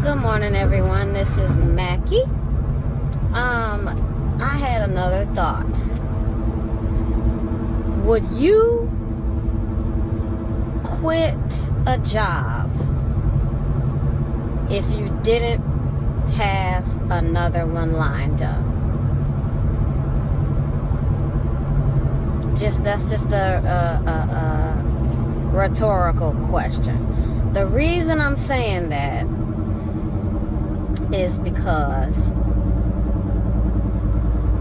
Good morning, everyone. This is Mackie. I had another thought. Would you quit a job if you didn't have another one lined up? That's just a rhetorical question. The reason I'm saying that is because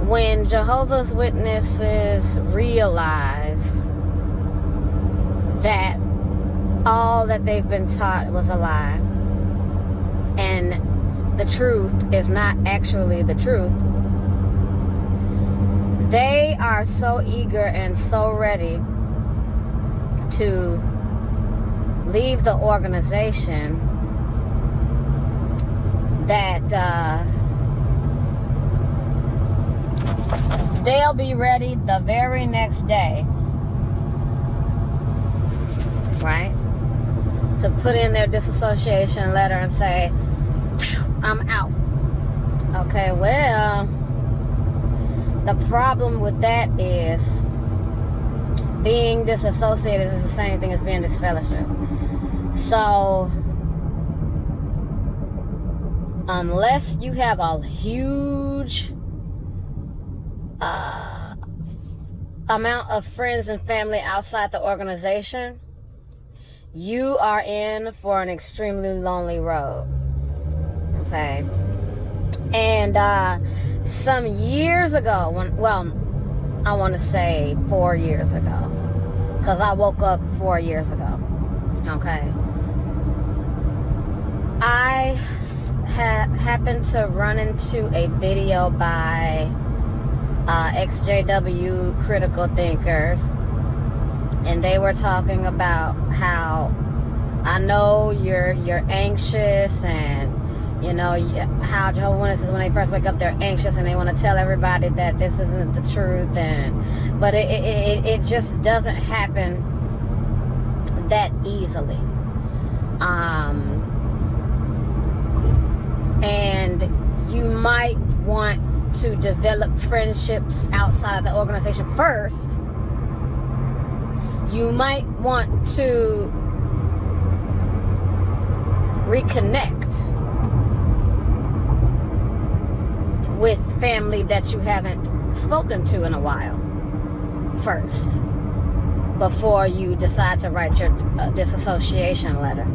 when Jehovah's Witnesses realize that all that they've been taught was a lie and the truth is not actually the truth, they are so eager and so ready to leave the organization that they'll be ready the very next day, right, to put in their disassociation letter and say, I'm out. Okay, well, the problem with that is being disassociated is the same thing as being disfellowshipped. So unless you have a huge amount of friends and family outside the organization, you are in for an extremely lonely road. Okay. And some years ago, I want to say 4 years ago, because I woke up 4 years ago. Okay. I happened to run into a video by XJW critical thinkers, and they were talking about how I know you're anxious, and you know how Jehovah's Witnesses, when they first wake up, they're anxious and they want to tell everybody that this isn't the truth, but it just doesn't happen that easily. And you might want to develop friendships outside of the organization first. You might want to reconnect with family that you haven't spoken to in a while first, before you decide to write your disassociation letter.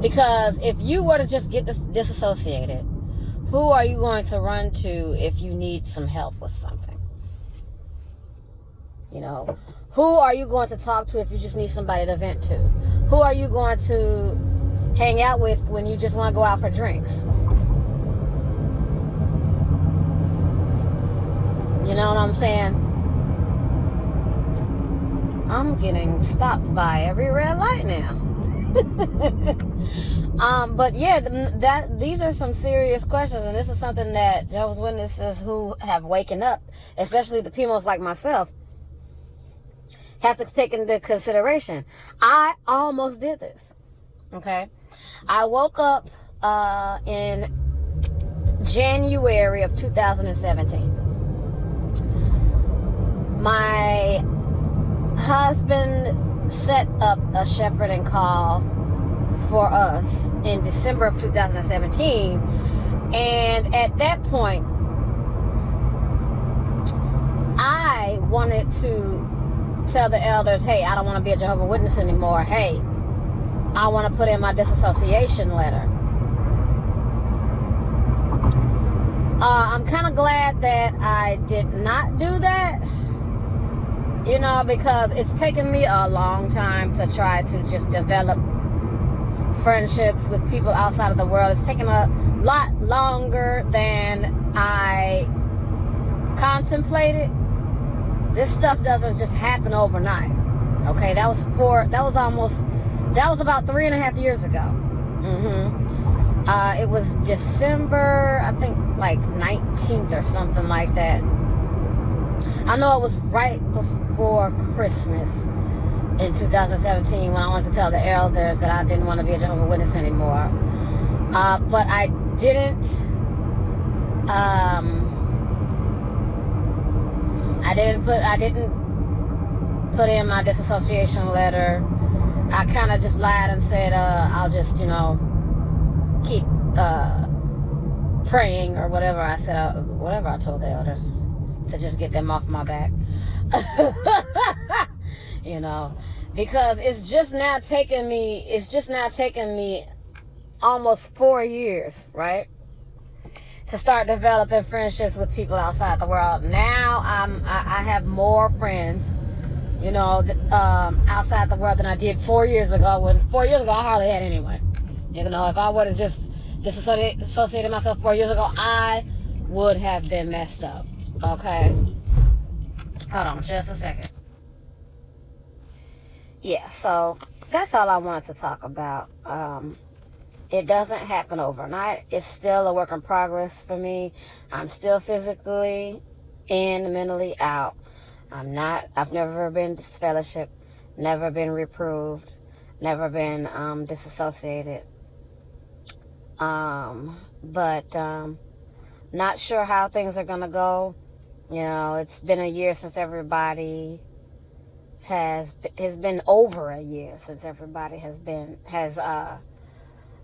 Because if you were to just get disassociated, who are you going to run to if you need some help with something? You know, who are you going to talk to if you just need somebody to vent to? Who are you going to hang out with when you just want to go out for drinks? You know what I'm saying? I'm getting stopped by every red light now. But yeah, these are some serious questions, and this is something that Jehovah's Witnesses who have waken up, especially the P.I.M.Os like myself, have to take into consideration. I almost did this. Okay, I woke up in January of 2017. My husband set up a shepherding call for us in December of 2017, and at that point I wanted to tell the elders, hey, I don't want to be a Jehovah's Witness anymore. Hey, I want to put in my disassociation letter. I'm kind of glad that I did not do that, you know, because it's taken me a long time to try to just develop friendships with people outside of the world. It's taken a lot longer than I contemplated. This stuff doesn't just happen overnight. Okay, that was about 3.5 years ago. It was December, I think, like 19th or something like that. I know it was right before Christmas. in 2017 when I wanted to tell the elders that I didn't want to be a Jehovah's Witness anymore. But I didn't put in my disassociation letter. I kind of just lied and said I'll just keep praying or whatever. I said whatever I told the elders to just get them off my back. Because it's just now taking me almost 4 years, right, to start developing friendships with people outside the world. Now I have more friends, outside the world than I did 4 years ago. When 4 years ago I hardly had anyone. If I would have just disassociated myself 4 years ago, I would have been messed up. Okay, hold on just a second. Yeah, so that's all I wanted to talk about. It doesn't happen overnight. It's still a work in progress for me. I'm still physically in, mentally out. I've never been disfellowshipped, never been reproved, never been disassociated. But not sure how things are gonna go. It's been a year since everybody has been over a year since everybody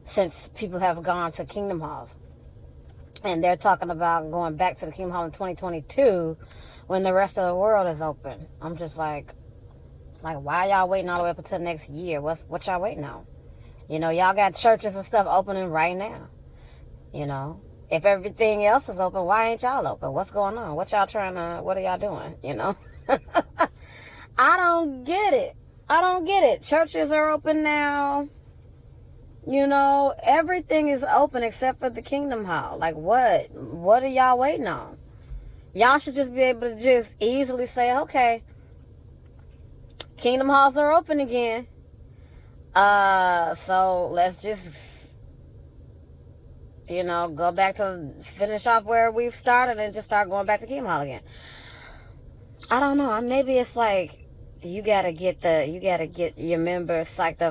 since people have gone to Kingdom Halls. And they're talking about going back to the Kingdom Hall in 2022 when the rest of the world is open. I'm just like, why y'all waiting all the way up until next year? What y'all waiting on? Y'all got churches and stuff opening right now. If everything else is open, why ain't y'all open? What's going on? What are y'all doing? I don't get it. Churches are open now. Everything is open except for the Kingdom Hall. Like, what? What are y'all waiting on? Y'all should just be able to just easily say, okay, Kingdom Halls are open again. So let's just, go back to finish off where we've started and just start going back to Kingdom Hall again. I don't know. Maybe it's like you gotta get your members psyched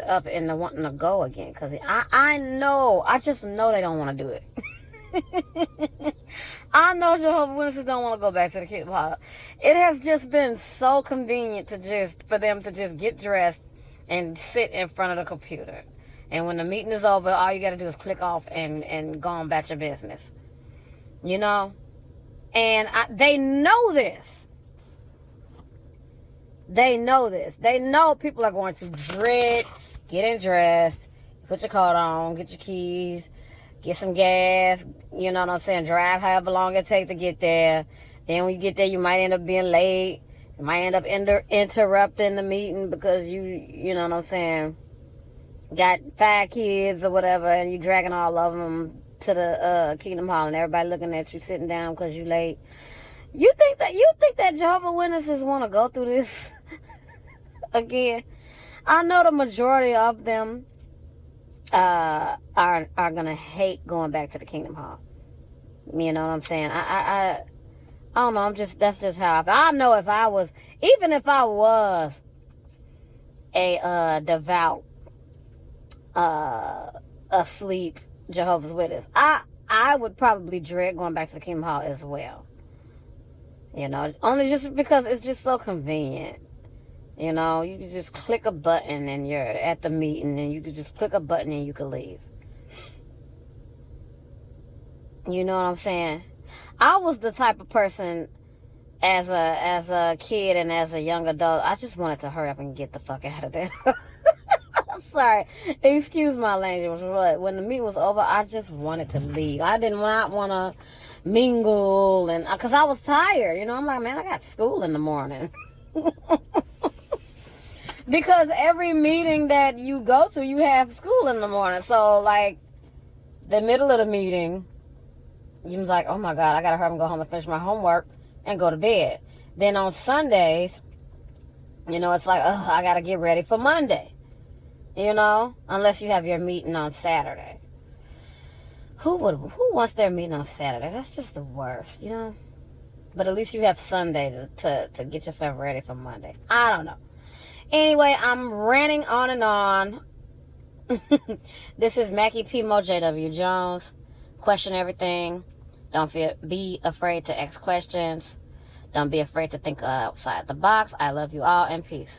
up into wanting to go again. Cause I just know they don't want to do it. I know Jehovah's Witnesses don't want to go back to the Kingdom Hall. It has just been so convenient for them to just get dressed and sit in front of the computer. And when the meeting is over, all you got to do is click off and go on about your business. And they know this. They know this. They know people are going to dread getting dressed, put your coat on, get your keys, get some gas, you know what I'm saying, drive however long it takes to get there. Then when you get there, you might end up being late. You might end up interrupting the meeting because you know what I'm saying, got 5 kids or whatever, and you dragging all of them to the Kingdom Hall, and everybody looking at you sitting down because you late. You think that Jehovah's Witnesses want to go through this again? I know the majority of them are gonna hate going back to the Kingdom Hall. You know what I'm saying? I don't know. That's just how I know. Even if I was a devout asleep Jehovah's Witness, I would probably dread going back to the Kingdom Hall as well. Only just because it's just so convenient. You can just click a button and you're at the meeting, and you can just click a button and you can leave. You know what I'm saying? I was the type of person as a kid and as a young adult, I just wanted to hurry up and get the fuck out of there. Sorry, excuse my language, but when the meeting was over, I just wanted to leave. I did not want to mingle, and because I was tired. I'm like, man, I got school in the morning. Because every meeting that you go to, you have school in the morning. So, like, the middle of the meeting, you was like, oh my God, I gotta hurry and go home and finish my homework and go to bed. Then on Sundays, it's like, I gotta get ready for Monday. Unless you have your meeting on Saturday. Who wants their meeting on Saturday? That's just the worst, But at least you have Sunday to get yourself ready for Monday. I don't know. Anyway, I'm ranting on and on. This is Mackie P.I.M.O. J.W. Jones. Question everything. Don't be afraid to ask questions. Don't be afraid to think outside the box. I love you all, and peace.